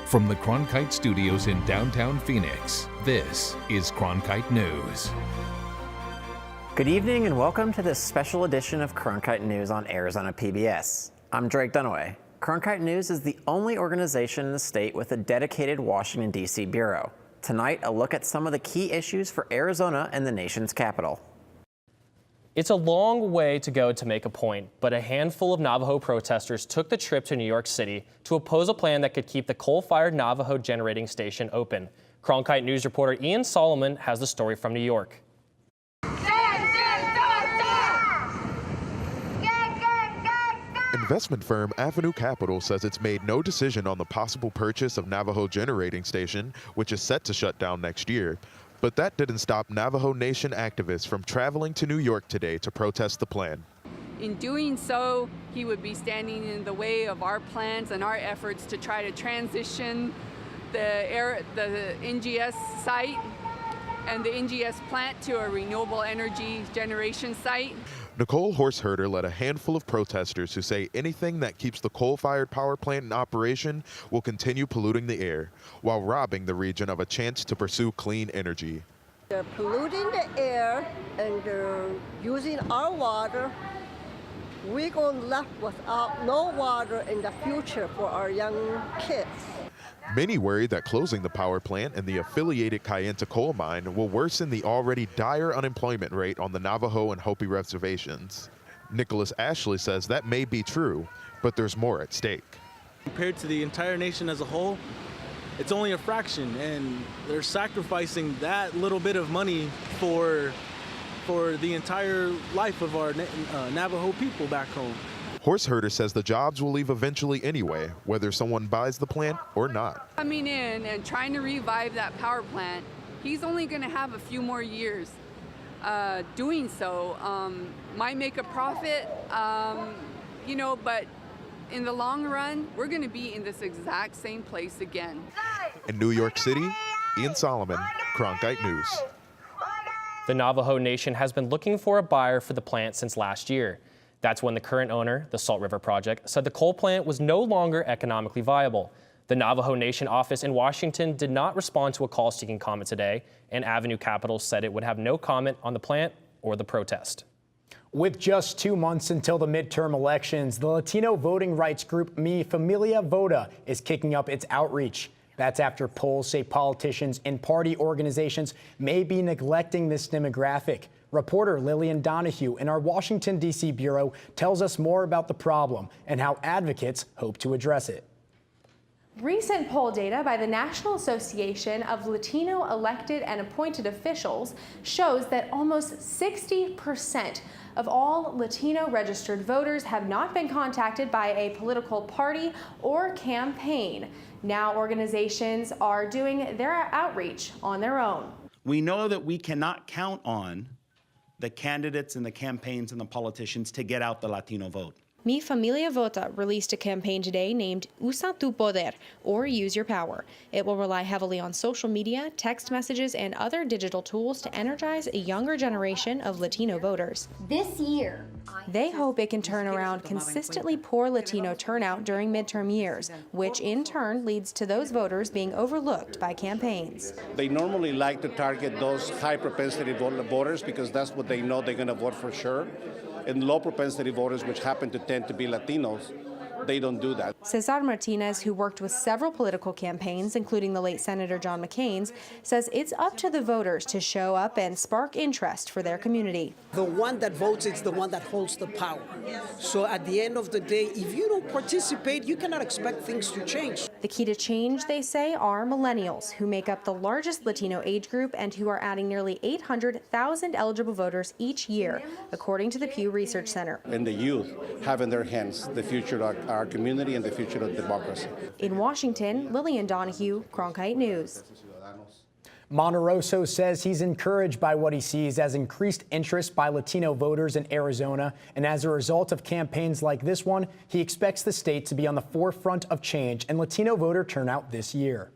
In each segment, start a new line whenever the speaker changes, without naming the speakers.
From the Cronkite studios in downtown Phoenix, this is Cronkite News.
Good evening and welcome to this special edition of Cronkite News on Arizona PBS. I'm Drake Dunaway. Cronkite News is the only organization in the state with a dedicated Washington D.C. bureau. Tonight, a look at some of the key issues for Arizona and the nation's capital.
It's a long way to go to make a point, but a handful of Navajo protesters took the trip to New York City to oppose a plan that could keep the coal-fired Navajo generating station open. Cronkite News reporter Ian Solomon has the story from New York.
Investment firm Avenue Capital says it's made no decision on the possible purchase of Navajo Generating Station, which is set to shut down next year. But that didn't stop Navajo Nation activists from traveling to New York today to protest the plan.
In doing so, he would be standing in the way of our plans and our efforts to try to transition the NGS site and the NGS plant to a renewable energy generation site.
Nicole Horseherder led a handful of protesters who say anything that keeps the coal-fired power plant in operation will continue polluting the air, while robbing the region of a chance to pursue clean energy.
They're polluting the air and they're using our water. We're going left without no water in the future for our young kids.
Many worry that closing the power plant and the affiliated Kayenta coal mine will worsen the already dire unemployment rate on the Navajo and Hopi reservations. Nicholas Ashley says that may be true, but there's more at stake.
Compared to the entire nation as a whole, it's only a fraction, and they're sacrificing that little bit of money for the entire life of our Navajo people back home.
Horseherder says the jobs will leave eventually anyway, whether someone buys the plant or not.
Coming in and trying to revive that power plant, he's only going to have a few more years doing so. Might make a profit, but in the long run, we're going to be in this exact same place again.
In New York City, Ian Solomon, Cronkite News.
The Navajo Nation has been looking for a buyer for the plant since last year. That's when the current owner, the Salt River Project, said the coal plant was no longer economically viable. The Navajo Nation office in Washington did not respond to a call seeking comment today, and Avenue Capital said it would have no comment on the plant or the protest.
With just 2 months until the midterm elections, the Latino voting rights group Mi Familia Vota is kicking up its outreach. That's after polls say politicians and party organizations may be neglecting this demographic. Reporter Lillian Donahue in our Washington, D.C. bureau tells us more about the problem and how advocates hope to address it.
Recent poll data by the National Association of Latino Elected and Appointed Officials shows that almost 60% of all Latino registered voters have not been contacted by a political party or campaign. Now organizations are doing their outreach on their own.
We know that we cannot count on the candidates and the campaigns and the politicians to get out the Latino vote.
Mi Familia Vota released a campaign today named Usa tu Poder, or Use Your Power. It will rely heavily on social media, text messages, and other digital tools to energize a younger generation of Latino voters.
This year,
they hope it can turn around consistently poor Latino turnout during midterm years, which in turn leads to those voters being overlooked by campaigns.
They normally like to target those high propensity voters because that's what they know they're going to vote for sure. And low propensity voters, which happen to tend to be Latinos, they don't do that.
Cesar Martinez, who worked with several political campaigns, including the late Senator John McCain's, says it's up to the voters to show up and spark interest for their community.
The one that votes is the one that holds the power. So at the end of the day, if you don't participate, you cannot expect things to change.
The key to change, they say, are millennials, who make up the largest Latino age group and who are adding nearly 800,000 eligible voters each year, according to the Pew Research Center.
And the youth have in their hands the future of our community and the future of democracy.
In Washington, Lillian Donahue, Cronkite News.
Monteroso says he's encouraged by what he sees as increased interest by Latino voters in Arizona, and as a result of campaigns like this one, he expects the state to be on the forefront of change and Latino voter turnout this year.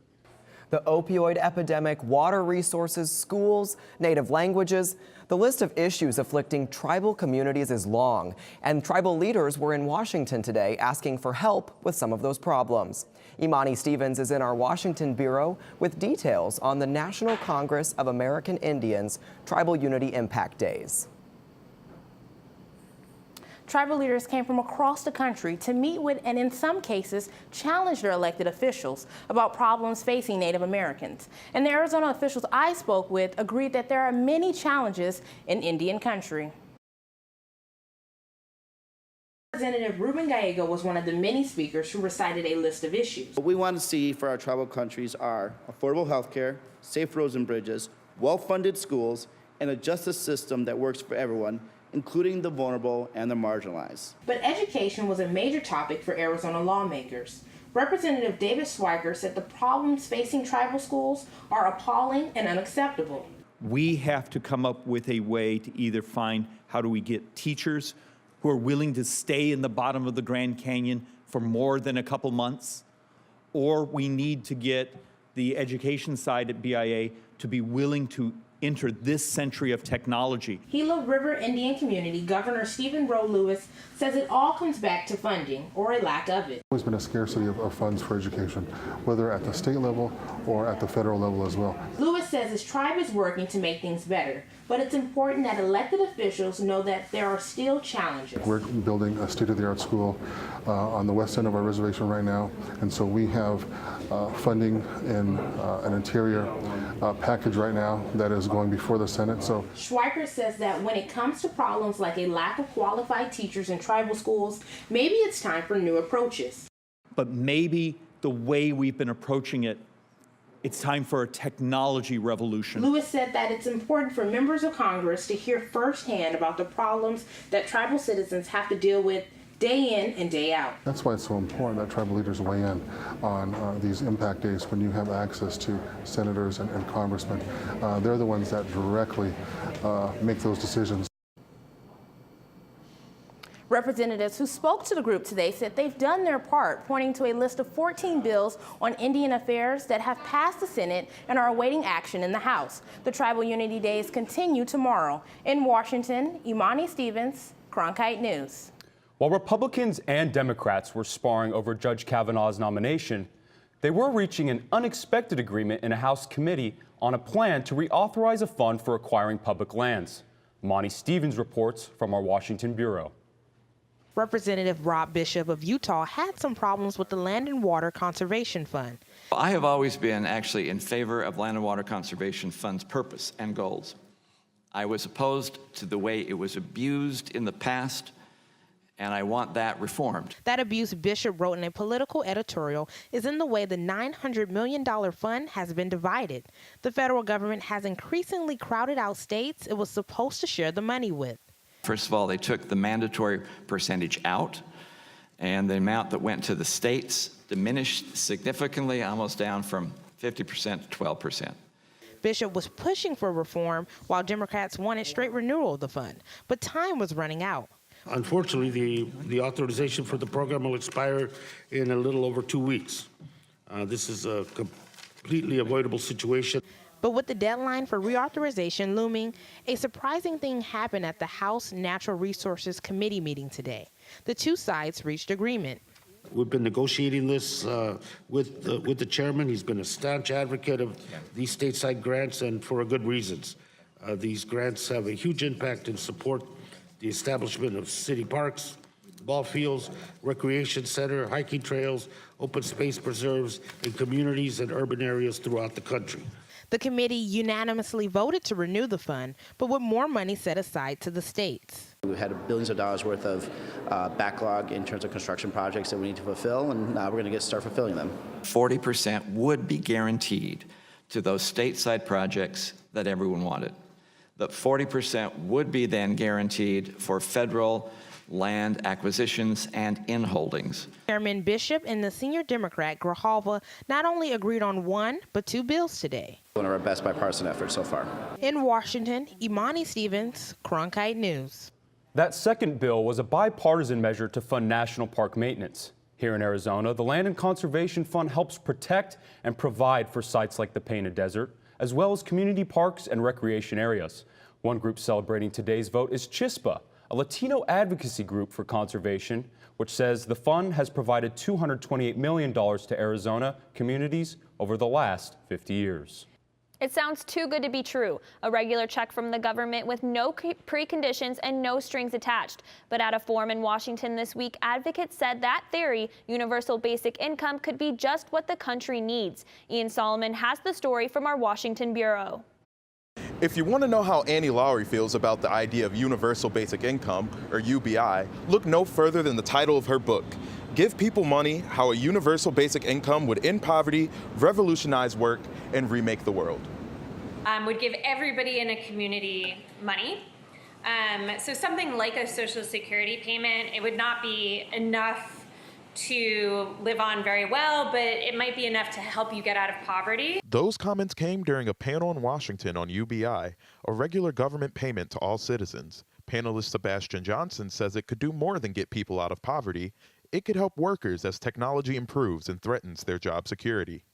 The opioid epidemic, water resources, schools, native languages. The list of issues afflicting tribal communities is long, and tribal leaders were in Washington today asking for help with some of those problems. Imani Stevens is in our Washington bureau with details on the National Congress of American Indians Tribal Unity Impact Days.
Tribal leaders came from across the country to meet with and in some cases challenge their elected officials about problems facing Native Americans. And the Arizona officials I spoke with agreed that there are many challenges in Indian country. Representative Ruben Gallego was one of the many speakers who recited a list of issues.
What we want to see for our tribal countries are affordable health care, safe roads and bridges, well-funded schools, and a justice system that works for everyone, including the vulnerable and the marginalized.
But education was a major topic for Arizona lawmakers. Representative David Swiker said the problems facing tribal schools are appalling and unacceptable.
We have to come up with a way to either find how do we get teachers who are willing to stay in the bottom of the Grand Canyon for more than a couple months, or we need to get the education side at BIA to be willing to enter this century of technology.
Gila River Indian Community Governor Stephen Rowe Lewis says it all comes back to funding or a lack of it.
There's been a scarcity of funds for education, whether at the state level or at the federal level as well.
Lewis says his tribe is working to make things better, but it's important that elected officials know that there are still challenges.
We're building a state-of-the-art school on the west end of our reservation right now, and so we have funding in an interior package right now that is going before the Senate. So
Schweiker says that when it comes to problems like a lack of qualified teachers in tribal schools, maybe it's time for new approaches.
But maybe the way we've been approaching it, it's time for a technology revolution.
Lewis said that it's important for members of Congress to hear firsthand about the problems that tribal citizens have to deal with day in and day out.
that's why it's so important that tribal leaders weigh in on these impact days when you have access to senators and congressmen. They're the ones that directly make those decisions.
Representatives who spoke to the group today said they've done their part, pointing to a list of 14 bills on Indian affairs that have passed the Senate and are awaiting action in the House. The Tribal Unity Days continue tomorrow. In Washington, Imani Stevens, Cronkite News.
While Republicans and Democrats were sparring over Judge Kavanaugh's nomination, they were reaching an unexpected agreement in a House committee on a plan to reauthorize a fund for acquiring public lands. Imani Stevens reports from our Washington bureau.
Representative Rob Bishop of Utah had some problems with the Land and Water Conservation Fund.
I have always been actually in favor of Land and Water Conservation Fund's purpose and goals. I was opposed to the way it was abused in the past, and I want that reformed.
That abuse, Bishop wrote in a political editorial, is in the way the $900 million fund has been divided. The federal government has increasingly crowded out states it was supposed to share the money with.
First of all, they took the mandatory percentage out, and the amount that went to the states diminished significantly, almost down from 50% to 12%.
Bishop was pushing for reform while Democrats wanted straight renewal of the fund, but time was running out.
Unfortunately, the authorization for the program will expire in a little over 2 weeks. This is a completely avoidable situation.
But with the deadline for reauthorization looming, a surprising thing happened at the House Natural Resources Committee meeting today. The two sides reached agreement.
We've been negotiating this with the chairman. He's been a staunch advocate of these stateside grants, and for good reasons. These grants have a huge impact and support the establishment of city parks, ball fields, recreation center, hiking trails, open space preserves in communities and urban areas throughout the country.
The committee unanimously voted to renew the fund, but with more money set aside to the states.
We had billions of dollars worth of backlog in terms of construction projects that we need to fulfill, and now we're going to start fulfilling them.
40% would be guaranteed to those stateside projects that everyone wanted. That 40% would be then guaranteed for federal land acquisitions and in-holdings.
Chairman Bishop and the senior Democrat Grijalva not only agreed on one, but two bills today.
One of our best bipartisan efforts so far.
In Washington, Imani Stevens, Cronkite News.
That second bill was a bipartisan measure to fund national park maintenance. Here in Arizona, the Land and Conservation Fund helps protect and provide for sites like the Painted Desert, as well as community parks and recreation areas. One group celebrating today's vote is CHISPA, a Latino advocacy group for conservation, which says the fund has provided $228 million to Arizona communities over the last 50 years.
It sounds too good to be true. A regular check from the government with no preconditions and no strings attached. But at a forum in Washington this week, advocates said that theory, universal basic income, could be just what the country needs. Ian Solomon has the story from our Washington bureau.
If you want to know how Annie Lowry feels about the idea of universal basic income, or UBI, look no further than the title of her book, Give People Money, How a Universal Basic Income Would End Poverty, Revolutionize Work, and Remake the World.
Would give everybody in a community money. So something like a Social Security payment, it would not be enough to live on very well, but it might be enough to help you get out of poverty.
Those comments came during a panel in Washington on UBI, a regular government payment to all citizens. Panelist Sebastian Johnson says it could do more than get people out of poverty. It could help workers as technology improves and threatens their job security.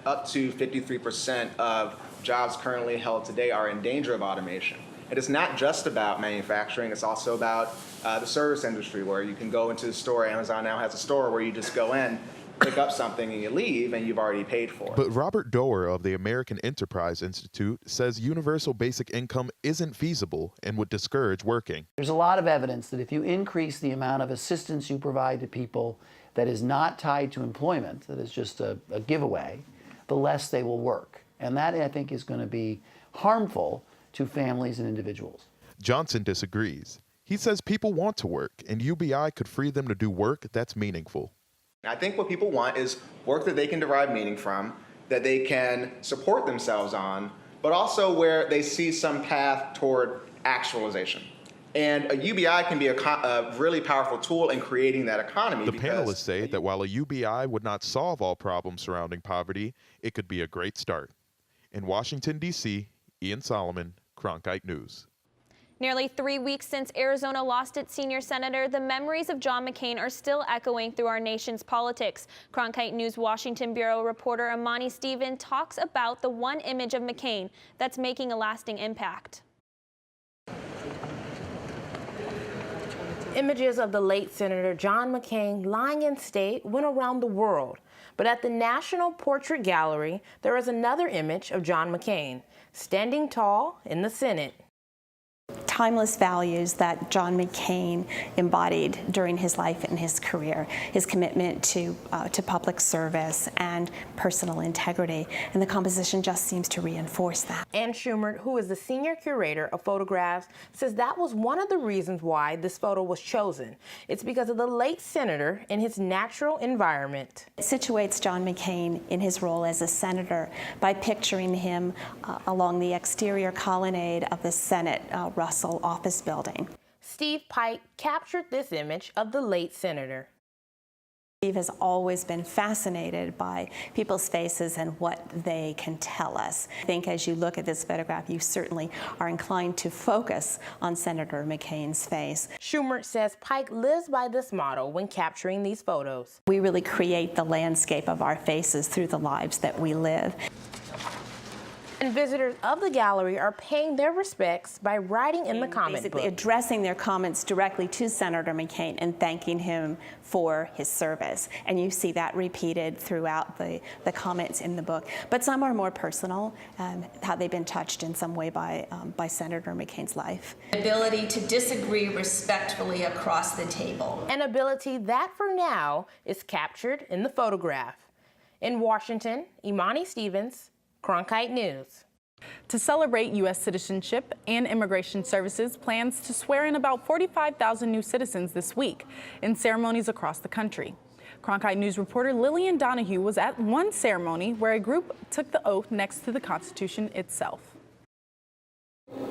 Up to 53% of jobs currently held today are in danger of automation. It is not just about manufacturing, it's also about the service industry, where you can go into the store. Amazon now has a store where you just go in, pick up something, and you leave, and you've already paid for it.
But Robert Doerr of the American Enterprise Institute says universal basic income isn't feasible and would discourage working.
There's a lot of evidence that if you increase the amount of assistance you provide to people that is not tied to employment, that is just a giveaway, the less they will work. And that, I think, is going to be harmful to families and individuals.
Johnson disagrees. He says people want to work, and UBI could free them to do work that's meaningful.
I think what people want is work that they can derive meaning from, that they can support themselves on, but also where they see some path toward actualization. And a UBI can be a really powerful tool in creating that economy.
The panelists say that while a UBI would not solve all problems surrounding poverty, it could be a great start. In Washington, D.C., Ian Solomon, Cronkite News.
Nearly 3 weeks since Arizona lost its senior senator, the memories of John McCain are still echoing through our nation's politics. Cronkite News Washington Bureau reporter Amani Stephen talks about the one image of McCain that's making a lasting impact.
Images of the late Senator John McCain lying in state went around the world. But at the National Portrait Gallery, there is another image of John McCain, standing tall in the Senate.
Timeless values that John McCain embodied during his life and his career, his commitment to public service and personal integrity, and the composition just seems to reinforce that.
Ann Schumert, who is the senior curator of photographs, says that was one of the reasons why this photo was chosen. It's because of the late senator in his natural environment.
It situates John McCain in his role as a senator by picturing him along the exterior colonnade of the Senate Russell office building.
Steve Pike captured this image of the late senator.
Steve has always been fascinated by people's faces and what they can tell us. I think as you look at this photograph, you certainly are inclined to focus on Senator McCain's face.
Schumert says Pike lives by this motto when capturing these photos.
We really create the landscape of our faces through the lives that we live.
And visitors of the gallery are paying their respects by writing in the comment book.
Basically addressing their comments directly to Senator McCain and thanking him for his service. And you see that repeated throughout the comments in the book. But some are more personal, how they've been touched in some way by Senator McCain's life.
Ability to disagree respectfully across the table.
An ability that for now is captured in the photograph. In Washington, Imani Stevens, Cronkite News.
To celebrate U.S. citizenship and Immigration Services plans to swear in about 45,000 new citizens this week in ceremonies across the country. Cronkite News reporter Lillian Donahue was at one ceremony where a group took the oath next to the Constitution itself.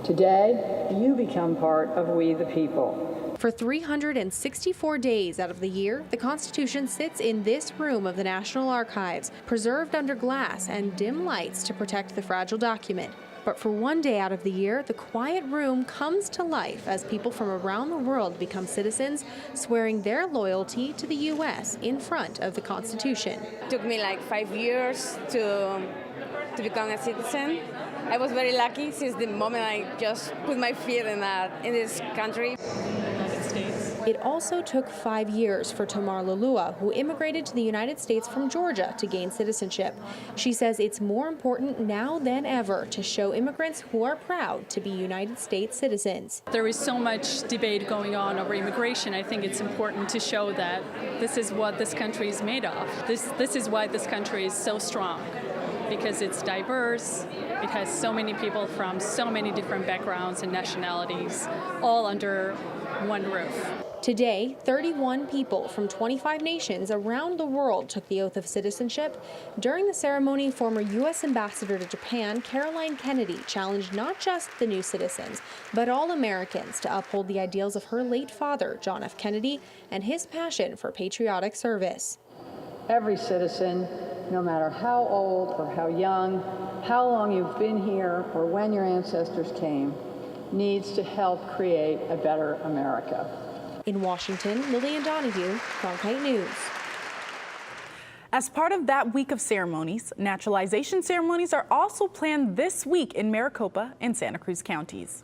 Today, you become part of We the People.
For 364 days out of the year, the Constitution sits in this room of the National Archives, preserved under glass and dim lights to protect the fragile document. But for one day out of the year, the quiet room comes to life as people from around the world become citizens, swearing their loyalty to the U.S. in front of the Constitution.
It took me like 5 years to become a citizen. I was very lucky since the moment I just put my feet in this country.
It also took 5 years for Tamar Lalua, who immigrated to the United States from Georgia, to gain citizenship. She says it's more important now than ever to show immigrants who are proud to be United States citizens.
There is so much debate going on over immigration. I think it's important to show that this is what this country is made of. This is why this country is so strong, because it's diverse. It has so many people from so many different backgrounds and nationalities, all under one roof.
Today, 31 people from 25 nations around the world took the oath of citizenship. During the ceremony, former U.S. Ambassador to Japan, Caroline Kennedy, challenged not just the new citizens, but all Americans to uphold the ideals of her late father, John F. Kennedy, and his passion for patriotic service.
Every citizen, no matter how old or how young, how long you've been here or when your ancestors came, needs to help create a better America.
In Washington, Lillian Donahue, Cronkite News.
As part of that week of ceremonies, naturalization ceremonies are also planned this week in Maricopa and Santa Cruz counties.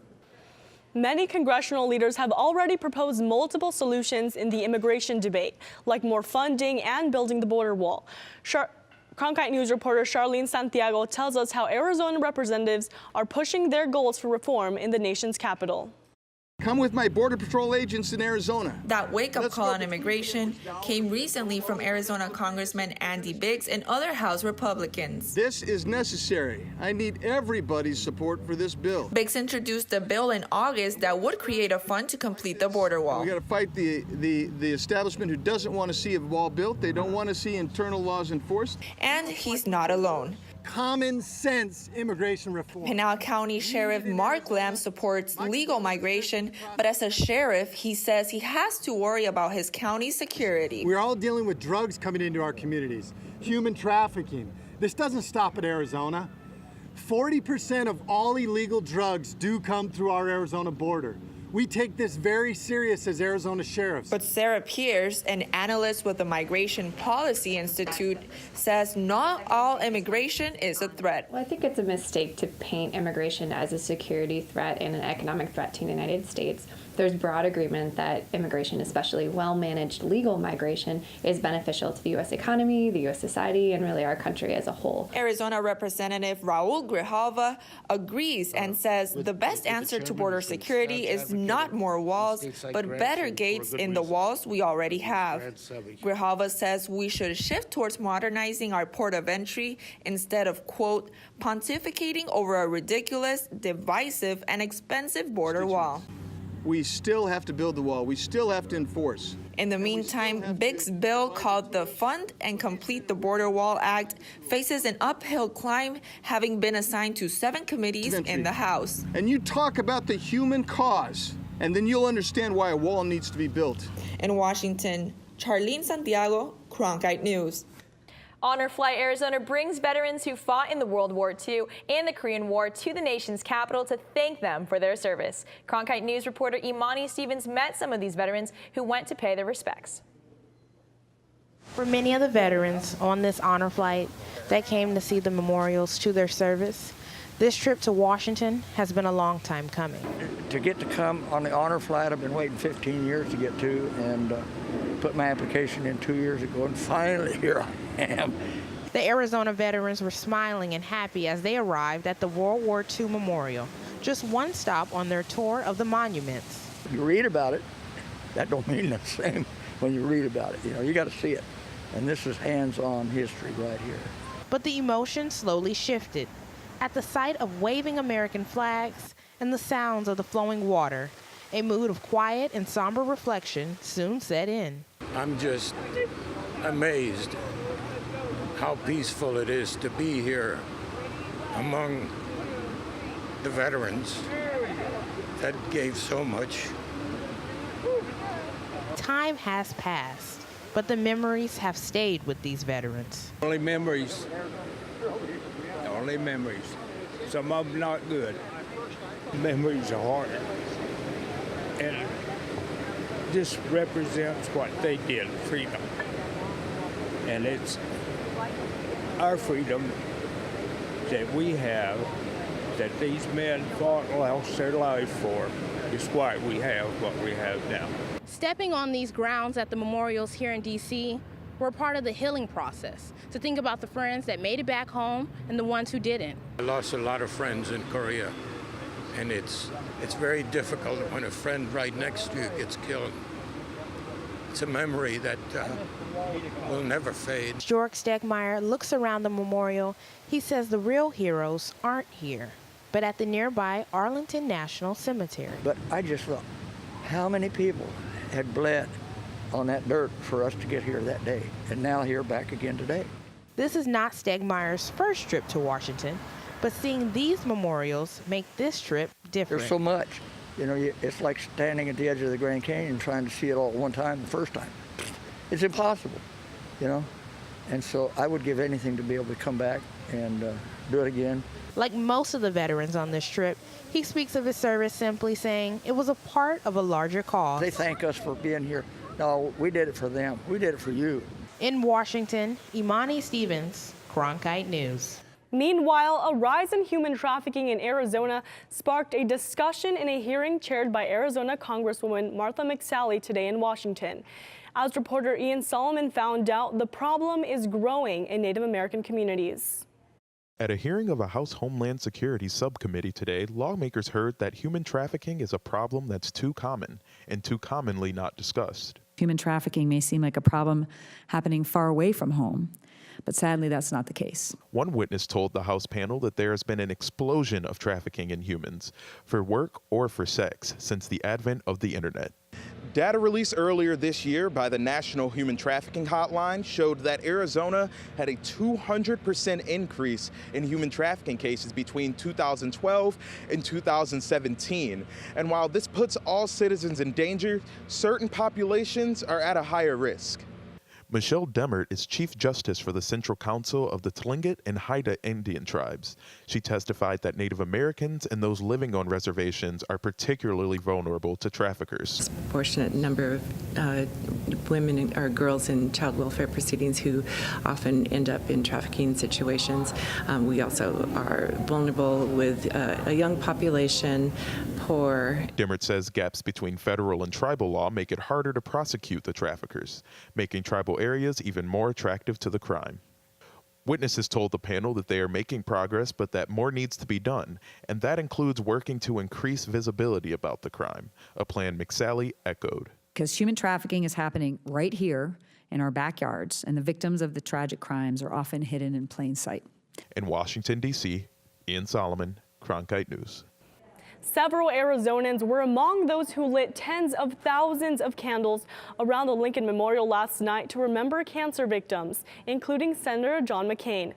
Many congressional leaders have already proposed multiple solutions in the immigration debate, like more funding and building the border wall. Cronkite News reporter Charlene Santiago tells us how Arizona representatives are pushing their goals for reform in the nation's capital.
Come with my Border Patrol agents in Arizona.
That wake-up call on immigration came recently from Arizona Congressman Andy Biggs and other House Republicans.
This is necessary. I need everybody's support for this bill.
Biggs introduced a bill in August that would create a fund to complete the border wall.
We got to fight the establishment who doesn't want to see a wall built. They don't want to see internal laws enforced.
And he's not alone.
Common sense immigration reform.
Pinal County Sheriff Mark Lamb supports legal migration, but as a sheriff, he says he has to worry about his county's security.
We're all dealing with drugs coming into our communities, human trafficking. This doesn't stop at Arizona. 40% of all illegal drugs do come through our Arizona border. We take this very serious as Arizona sheriffs.
But Sarah Pierce, an analyst with the Migration Policy Institute, says not all immigration is a threat.
Well, I think it's a mistake to paint immigration as a security threat and an economic threat to the United States. There's broad agreement that immigration, especially well-managed legal migration, is beneficial to the U.S. economy, the U.S. society, and really our country as a whole.
Arizona Representative Raul Grijalva agrees and says the best answer to border security is not more walls, but better gates in the walls we already have. Grijalva says we should shift towards modernizing our port of entry instead of, quote, pontificating over a ridiculous, divisive, and expensive border wall.
We still have to build the wall. We still have to enforce.
In the meantime, Biggs' bill called the Fund and Complete the Border Wall Act faces an uphill climb, having been assigned to 7 committees in the House.
And you talk about the human cause, and then you'll understand why a wall needs to be built.
In Washington, Charlene Santiago, Cronkite News.
Honor Flight Arizona brings veterans who fought in the World War II and the Korean War to the nation's capital to thank them for their service. Cronkite News reporter Imani Stevens met some of these veterans who went to pay their respects.
For many of the veterans on this honor flight that came to see the memorials to their service, this trip to Washington has been a long time coming.
To get to come on the honor flight, I've been waiting 15 years to get to, and put my application in 2 years ago, and finally here I am.
The Arizona veterans were smiling and happy as they arrived at the World War II Memorial, just one stop on their tour of the monuments.
You read about it, that don't mean the same when you read about it. You know, you got to see it. And this is hands-on history right here.
But the emotion slowly shifted. At the sight of waving American flags and the sounds of the flowing water, a mood of quiet and somber reflection soon set in.
I'm just amazed how peaceful it is to be here among the veterans that gave so much.
Time has passed, but the memories have stayed with these veterans.
Only memories.
some of them not good. Memories are hard. And this represents what they did, freedom. And it's our freedom that we have, that these men fought and lost their lives for, is why we have what we have now.
Stepping on these grounds at the memorials here in D.C. were part of the healing process, to think about the friends that made it back home and the ones who didn't.
I lost a lot of friends in Korea, and it's very difficult when a friend right next to you gets killed. It's a memory that will never fade.
Georg Stegmeyer looks around the memorial. He says the real heroes aren't here, but at the nearby Arlington National Cemetery.
But I just thought, how many people had bled on that dirt for us to get here that day, and now here back again today.
This is not Stegmeyer's first trip to Washington, but seeing these memorials make this trip different.
There's so much. You know, it's like standing at the edge of the Grand Canyon trying to see it all at one time the first time. It's impossible, you know? And so I would give anything to be able to come back and do it again.
Like most of the veterans on this trip, he speaks of his service simply saying it was a part of a larger cause.
They thank us for being here. No, we did it for them. We did it for you.
In Washington, Imani Stevens, Cronkite News.
Meanwhile, a rise in human trafficking in Arizona sparked a discussion in a hearing chaired by Arizona Congresswoman Martha McSally today in Washington. As reporter Ian Solomon found out, the problem is growing in Native American communities.
At a hearing of a House Homeland Security subcommittee today, lawmakers heard that human trafficking is a problem that's too common and too commonly not discussed.
Human trafficking may seem like a problem happening far away from home, but sadly that's not the case.
One witness told the House panel that there has been an explosion of trafficking in humans, for work or for sex, since the advent of the internet.
Data released earlier this year by the National Human Trafficking Hotline showed that Arizona had a 200% increase in human trafficking cases between 2012 and 2017. And while this puts all citizens in danger, certain populations are at a higher risk.
Michelle Demert is Chief Justice for the Central Council of the Tlingit and Haida Indian tribes. She testified that Native Americans and those living on reservations are particularly vulnerable to traffickers.
A disproportionate number of women or girls in child welfare proceedings who often end up in trafficking situations. We also are vulnerable with a young population, poor.
Demert says gaps between federal and tribal law make it harder to prosecute the traffickers, making tribal areas even more attractive to the crime. Witnesses told the panel that they are making progress, but that more needs to be done, and that includes working to increase visibility about the crime, a plan McSally echoed.
Because human trafficking is happening right here in our backyards, and the victims of the tragic crimes are often hidden in plain sight.
In Washington, D.C., Ian Solomon, Cronkite News.
Several Arizonans were among those who lit tens of thousands of candles around the Lincoln Memorial last night to remember cancer victims, including Senator John McCain.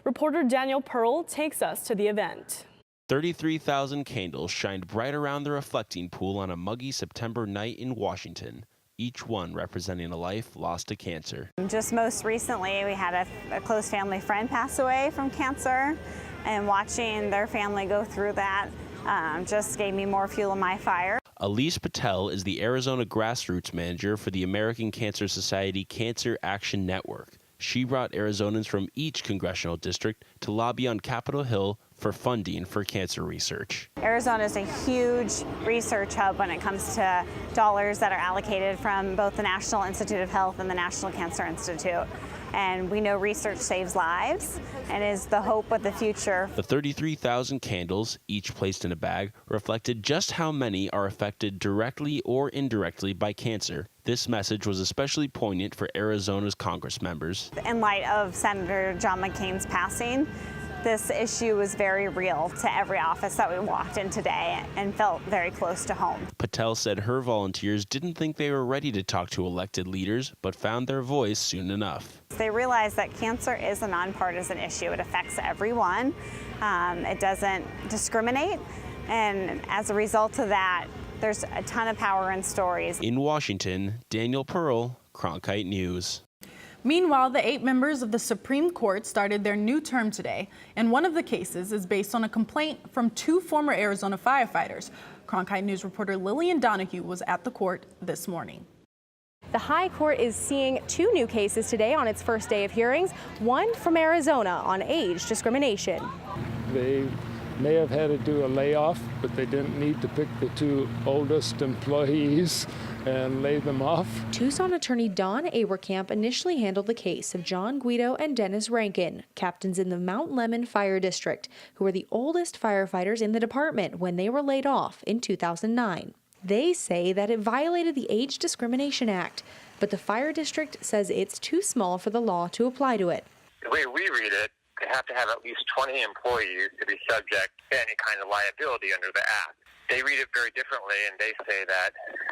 Reporter Daniel Pearl takes us to the event.
33,000 candles shined bright around the reflecting pool on a muggy September night in Washington, each one representing a life lost to cancer.
Just most recently, we had a close family friend pass away from cancer, and watching their family go through that just gave me more fuel in my fire.
Elise Patel is the Arizona grassroots manager for the American Cancer Society Cancer Action Network. She brought Arizonans from each congressional district to lobby on Capitol Hill for funding for cancer research.
Arizona is a huge research hub when it comes to dollars that are allocated from both the National Institute of Health and the National Cancer Institute. And we know research saves lives and is the hope of the future.
The 33,000 candles, each placed in a bag, reflected just how many are affected directly or indirectly by cancer. This message was especially poignant for Arizona's Congress members.
In light of Senator John McCain's passing, this issue was very real to every office that we walked in today and felt very close to home.
Patel said her volunteers didn't think they were ready to talk to elected leaders, but found their voice soon enough.
They realized that cancer is a nonpartisan issue. It affects everyone. It doesn't discriminate. And as a result of that, there's a ton of power in stories.
In Washington, Daniel Pearl, Cronkite News.
Meanwhile, the 8 members of the Supreme Court started their new term today, and one of the cases is based on a complaint from 2 former Arizona firefighters. Cronkite News reporter Lillian Donahue was at the court this morning.
The High Court is seeing 2 new cases today on its first day of hearings, one from Arizona on age discrimination.
They may have had to do a layoff, but they didn't need to pick the 2 oldest employees and lay them off.
Tucson attorney Don Awerkamp initially handled the case of John Guido and Dennis Rankin, captains in the Mount Lemmon Fire District, who were the oldest firefighters in the department when they were laid off in 2009. They say that it violated the Age Discrimination Act, but the fire district says it's too small for the law to apply to it.
The way we read it, they have to have at least 20 employees to be subject to any kind of liability under the Act. They read it very differently, and they say that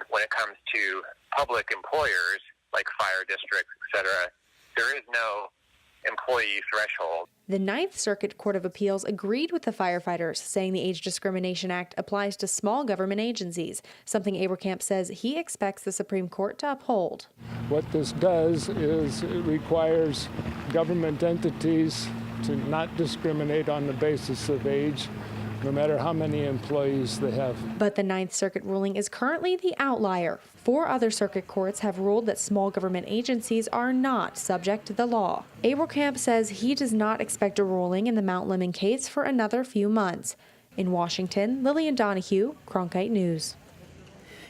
when it comes to public employers, like fire districts, etc., there is no employee threshold.
The Ninth Circuit Court of Appeals agreed with the firefighters, saying the Age Discrimination Act applies to small government agencies, something Awerkamp says he expects the Supreme Court to uphold.
What this does is it requires government entities to not discriminate on the basis of age, no matter how many employees they have.
But the Ninth Circuit ruling is currently the outlier. 4 other circuit courts have ruled that small government agencies are not subject to the law. Awerkamp says he does not expect a ruling in the Mount Lemmon case for another few months. In Washington, Lillian Donahue, Cronkite News.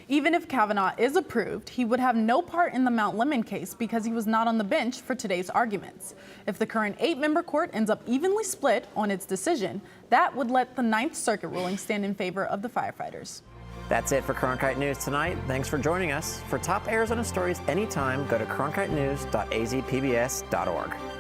Even if Kavanaugh is approved, he would have no part in the Mount Lemmon case because he was not on the bench for today's arguments. If the current 8-member court ends up evenly split on its decision, that would let the Ninth Circuit ruling stand in favor of the firefighters.
That's it for Cronkite News tonight. Thanks for joining us. For top Arizona stories anytime, go to cronkitenews.azpbs.org.